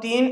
3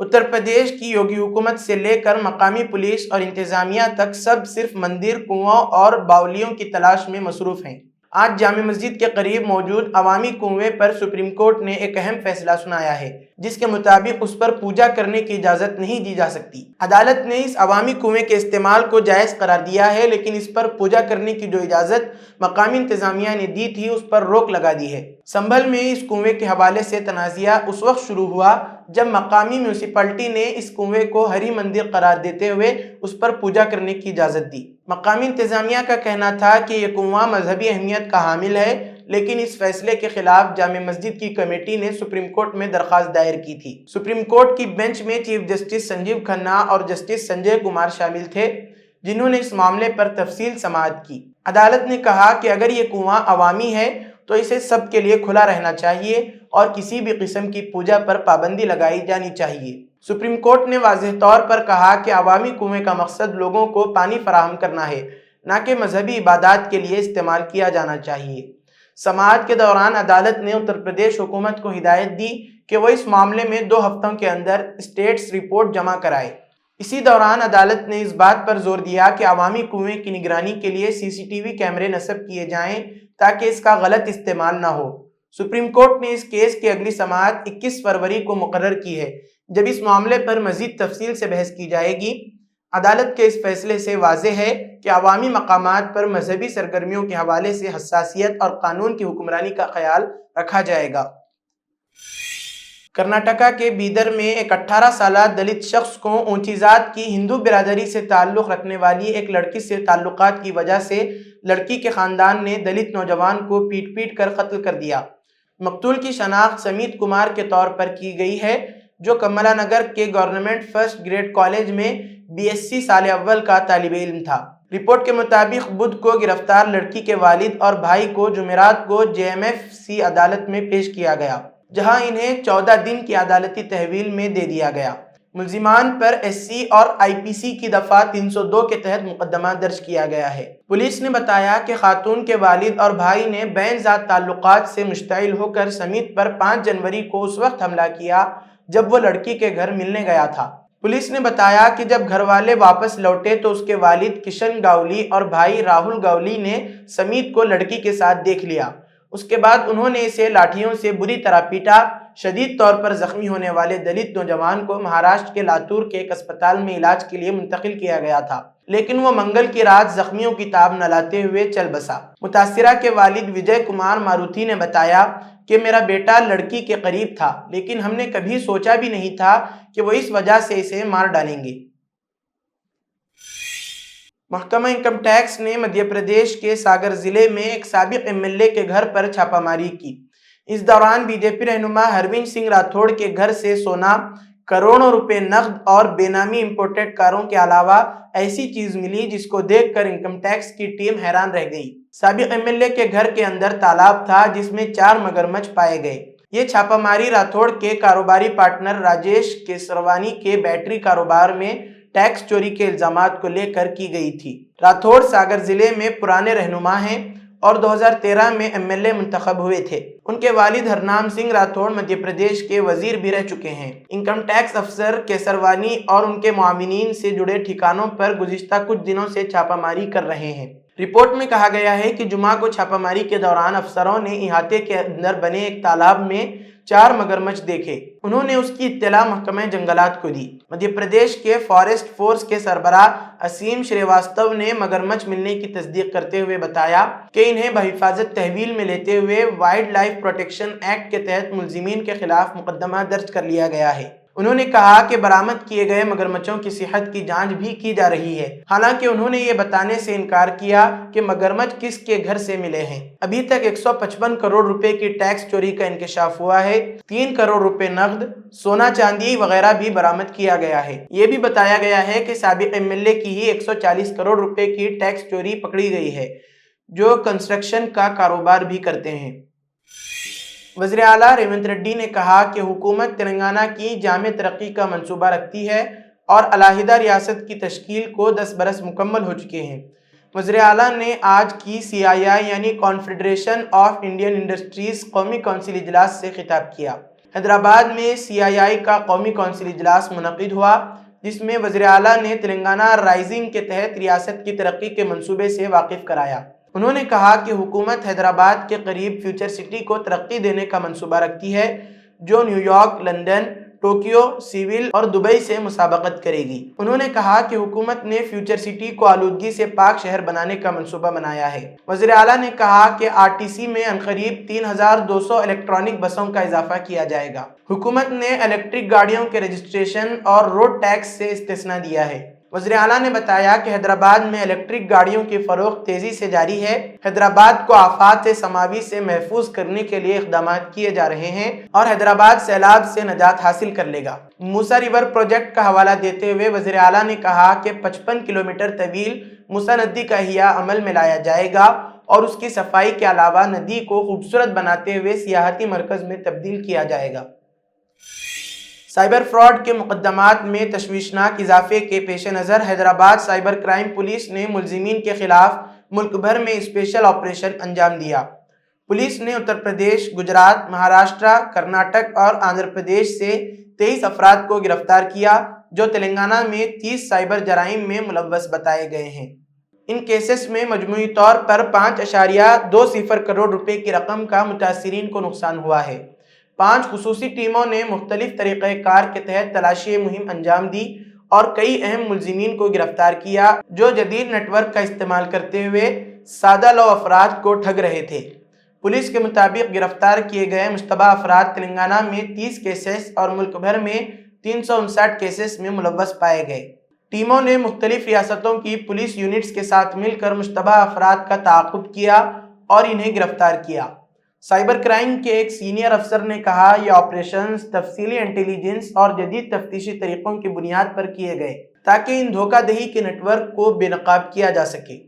اتر پردیش کی یوگی حکومت سے لے کر مقامی پولیس اور انتظامیہ تک سب صرف مندر، کنووں اور باولیوں کی تلاش میں مصروف ہیں۔ آج جامع مسجد کے قریب موجود عوامی کنویں پر سپریم کورٹ نے ایک اہم فیصلہ سنایا ہے، جس کے مطابق اس پر پوجا کرنے کی اجازت نہیں دی جا سکتی۔ عدالت نے اس عوامی کنویں کے استعمال کو جائز قرار دیا ہے، لیکن اس پر پوجا کرنے کی جو اجازت مقامی انتظامیہ نے دی تھی، اس پر روک لگا دی ہے۔ سنبھل میں اس کنویں کے حوالے سے تنازعہ اس وقت شروع ہوا جب مقامی میونسپلٹی نے اس کنویں کو ہری مندر قرار دیتے ہوئے اس پر پوجا کرنے کی اجازت دی۔ مقامی انتظامیہ کا کہنا تھا کہ یہ کنواں مذہبی اہمیت کا حامل ہے، لیکن اس فیصلے کے خلاف جامع مسجد کی کمیٹی نے سپریم کورٹ میں درخواست دائر کی تھی۔ سپریم کورٹ کی بینچ میں چیف جسٹس سنجیو کھنہ اور جسٹس سنجے کمار شامل تھے، جنہوں نے اس معاملے پر تفصیل سماعت کی۔ عدالت نے کہا کہ اگر یہ کنواں عوامی ہے تو اسے سب کے لیے کھلا رہنا چاہیے اور کسی بھی قسم کی پوجا پر پابندی لگائی جانی چاہیے۔ سپریم کورٹ نے واضح طور پر کہا کہ عوامی کنویں کا مقصد لوگوں کو پانی فراہم کرنا ہے، نہ کہ مذہبی عبادات کے لیے استعمال کیا جانا چاہیے۔ سماعت کے دوران عدالت نے اتر پردیش حکومت کو ہدایت دی کہ وہ اس معاملے میں 2 ہفتوں کے اندر اسٹیٹس رپورٹ جمع کرائے۔ اسی دوران عدالت نے اس بات پر زور دیا کہ عوامی کنویں کی نگرانی کے لیے CCTV کیمرے نصب کیے جائیں تاکہ اس کا غلط استعمال نہ ہو۔ سپریم کورٹ نے اس کیس کی اگلی سماعت 21 فروری کو مقرر کی ہے، جب اس معاملے پر مزید تفصیل سے بحث کی جائے گی۔ عدالت کے اس فیصلے سے واضح ہے کہ عوامی مقامات پر مذہبی سرگرمیوں کے حوالے سے حساسیت اور قانون کی حکمرانی کا خیال رکھا جائے گا۔ کرناٹکا کے بیدر میں ایک 18 سالہ دلت شخص کو اونچی ذات کی ہندو برادری سے تعلق رکھنے والی ایک لڑکی سے تعلقات کی وجہ سے لڑکی کے خاندان نے دلت نوجوان کو پیٹ پیٹ کر قتل کر دیا۔ مقتول کی شناخت سمیت کمار کے طور پر کی گئی ہے، جو کملا نگر کے گورنمنٹ فرسٹ گریڈ کالج میں BSc سال اول کا طالب علم تھا۔ رپورٹ کے مطابق بدھ کو گرفتار لڑکی کے والد اور بھائی کو جمعرات کو JMFC عدالت میں پیش کیا گیا، جہاں انہیں 14 دن کی عدالتی تحویل میں دے دیا گیا۔ ملزمان پر SC اور IPC کی دفعہ 302 کے تحت مقدمہ درج کیا گیا ہے۔ پولیس نے بتایا کہ خاتون کے والد اور بھائی نے بین ذات تعلقات سے مشتعل ہو کر سمیت پر 5 جنوری کو اس وقت حملہ کیا جب وہ لڑکی کے گھر ملنے گیا تھا۔ پولیس نے بتایا کہ جب گھر والے واپس لوٹے تو اس کے والد کشن گاولی اور بھائی راہل گاولی نے سمیت کو لڑکی کے ساتھ دیکھ لیا۔ اس کے بعد انہوں نے اسے لاٹھیوں سے بری طرح پیٹا۔ شدید طور پر زخمی ہونے والے دلت نوجوان کو مہاراشٹر کے لاتور کے ایک اسپتال میں علاج کے لیے منتقل کیا گیا تھا، لیکن وہ منگل کی رات زخمیوں کی تاب نہ لاتے ہوئے چل بسا۔ متاثرہ کے والد وجے کمار ماروتی نے بتایا کہ میرا بیٹا لڑکی کے قریب تھا، لیکن ہم نے کبھی سوچا بھی نہیں تھا کہ وہ اس وجہ سے اسے مار ڈالیں گے۔ محکمہ انکم ٹیکس نے مدھیہ پردیش کے ساگر ضلع میں ایک سابق MLA کے گھر پر چھاپہ ماری کی۔ اس دوران BJP رہنما ہرونج سنگھ راٹھوڑ کے گھر سے سونا، کروڑوں روپے نقد اور بے نامی امپورٹڈ کاروں کے علاوہ ایسی چیز ملی جس کو دیکھ کر انکم ٹیکس کی ٹیم حیران رہ گئی۔ سابق MLA کے گھر کے اندر تالاب تھا جس میں 4 مگرمچھ پائے گئے۔ یہ چھاپہ ماری راٹھوڑ کے کاروباری پارٹنر راجیش کیسروانی کے بیٹری کاروبار میں ٹیکس چوری کے الزامات کو لے کر کی گئی تھی۔ راٹھوڑ ساگر ضلع میں پرانے رہنما ہیں اور 2013 میں MLA منتخب ہوئے تھے۔ ان کے والد ہرنام سنگھ راٹھوڑ مدھیہ پردیش کے وزیر بھی رہ چکے ہیں۔ انکم ٹیکس افسر کیسروانی اور ان کے معاونین سے جڑے ٹھکانوں پر گزشتہ کچھ دنوں سے چھاپہ ماری کر رہے ہیں۔ رپورٹ میں کہا گیا ہے کہ جمعہ کو چھاپہ ماری کے دوران افسروں نے احاطے کے اندر بنے ایک تالاب میں 4 مگرمچھ دیکھے۔ انہوں نے اس کی اطلاع محکمہ جنگلات کو دی۔ مدھیہ پردیش کے فارسٹ فورس کے سربراہ اسیم شریواستو نے مگرمچھ ملنے کی تصدیق کرتے ہوئے بتایا کہ انہیں بحفاظت تحویل میں لیتے ہوئے وائلڈ لائف پروٹیکشن ایکٹ کے تحت ملزمین کے خلاف مقدمہ درج کر لیا گیا ہے۔ انہوں نے کہا کہ برآمد کیے گئے مگرمچھوں کی صحت کی جانچ بھی کی جا رہی ہے، حالانکہ انہوں نے یہ بتانے سے انکار کیا کہ مگرمچھ کس کے گھر سے ملے ہیں۔ ابھی تک 155 کروڑ روپے کی ٹیکس چوری کا انکشاف ہوا ہے۔ 3 کروڑ روپے نقد، سونا چاندی وغیرہ بھی برآمد کیا گیا ہے۔ یہ بھی بتایا گیا ہے کہ سابق MLA کی ہی 140 کروڑ روپے کی ٹیکس چوری پکڑی گئی ہے، جو کنسٹرکشن کا کاروبار بھی کرتے ہیں۔ وزیر اعلیٰ ریونت ریڈی نے کہا کہ حکومت تلنگانہ کی جامع ترقی کا منصوبہ رکھتی ہے اور علیحدہ ریاست کی تشکیل کو 10 برس مکمل ہو چکے ہیں۔ وزیر اعلیٰ نے آج کی CII یعنی کانفیڈریشن آف انڈین انڈسٹریز قومی کونسل اجلاس سے خطاب کیا۔ حیدرآباد میں CII کا قومی کونسل اجلاس منعقد ہوا، جس میں وزیر اعلیٰ نے تلنگانہ رائزنگ کے تحت ریاست کی ترقی کے منصوبے سے واقف کرایا۔ انہوں نے کہا کہ حکومت حیدرآباد کے قریب فیوچر سٹی کو ترقی دینے کا منصوبہ رکھتی ہے، جو New York, London, Tokyo, Seoul اور دبئی سے مسابقت کرے گی۔ انہوں نے کہا کہ حکومت نے فیوچر سٹی کو آلودگی سے پاک شہر بنانے کا منصوبہ بنایا ہے۔ وزیر اعلیٰ نے کہا کہ RTC میں عنقریب 3200 الیکٹرانک بسوں کا اضافہ کیا جائے گا۔ حکومت نے الیکٹرک گاڑیوں کے رجسٹریشن اور روڈ ٹیکس سے استثناء دیا ہے۔ وزیر اعلیٰ نے بتایا کہ حیدرآباد میں الیکٹرک گاڑیوں کی فروخت تیزی سے جاری ہے۔ حیدرآباد کو آفات سماوی سے محفوظ کرنے کے لیے اقدامات کیے جا رہے ہیں اور حیدرآباد سیلاب سے نجات حاصل کر لے گا۔ موسیٰ ریور پروجیکٹ کا حوالہ دیتے ہوئے وزیر اعلیٰ نے کہا کہ 55 کلومیٹر طویل موسیٰ ندی کا احیاء عمل میں لایا جائے گا اور اس کی صفائی کے علاوہ ندی کو خوبصورت بناتے ہوئے سیاحتی مرکز میں تبدیل کیا جائے گا۔ سائبر فراڈ کے مقدمات میں تشویشناک اضافے کے پیش نظر حیدرآباد سائبر کرائم پولیس نے ملزمین کے خلاف ملک بھر میں اسپیشل آپریشن انجام دیا۔ پولیس نے اتر پردیش، گجرات، مہاراشٹر، کرناٹک اور آندھرا پردیش سے 23 افراد کو گرفتار کیا، جو تلنگانہ میں 30 سائبر جرائم میں ملوث بتائے گئے ہیں۔ ان کیسز میں مجموعی طور پر 5.20 کروڑ روپے کی رقم کا متاثرین کو نقصان ہوا ہے۔ 5 خصوصی ٹیموں نے مختلف طریقہ کار کے تحت تلاشی مہم انجام دی اور کئی اہم ملزمین کو گرفتار کیا، جو جدید نیٹ ورک کا استعمال کرتے ہوئے سادہ لو افراد کو ٹھگ رہے تھے۔ پولیس کے مطابق گرفتار کیے گئے مشتبہ افراد تلنگانہ میں 30 کیسز اور ملک بھر میں 359 کیسز میں ملوث پائے گئے۔ ٹیموں نے مختلف ریاستوں کی پولیس یونٹس کے ساتھ مل کر مشتبہ افراد کا تعاقب کیا اور انہیں گرفتار کیا۔ سائبر کرائم کے ایک سینئر افسر نے کہا، یہ آپریشنز تفصیلی انٹیلیجنس اور جدید تفتیشی طریقوں کی بنیاد پر کیے گئے تاکہ ان دھوکہ دہی کے نیٹ ورک کو بے نقاب کیا جا سکے۔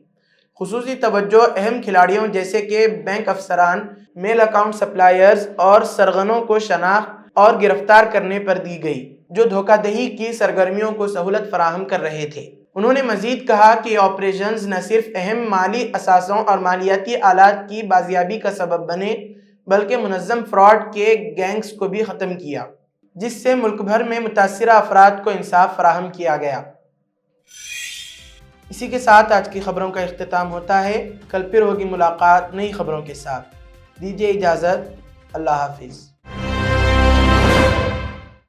خصوصی توجہ اہم کھلاڑیوں جیسے کہ بینک افسران، میل اکاؤنٹ سپلائرز اور سرغنوں کو شناخت اور گرفتار کرنے پر دی گئی، جو دھوکہ دہی کی سرگرمیوں کو سہولت فراہم کر رہے تھے۔ انہوں نے مزید کہا کہ یہ آپریشنز نہ صرف اہم مالی اثاثوں اور مالیاتی آلات کی بازیابی کا سبب بنے، بلکہ منظم فراڈ کے گینگز کو بھی ختم کیا، جس سے ملک بھر میں متاثرہ افراد کو انصاف فراہم کیا گیا۔ اسی کے ساتھ آج کی خبروں کا اختتام ہوتا ہے۔ کل پھر ہوگی ملاقات نئی خبروں کے ساتھ۔ دیجیے اجازت۔ اللہ حافظ۔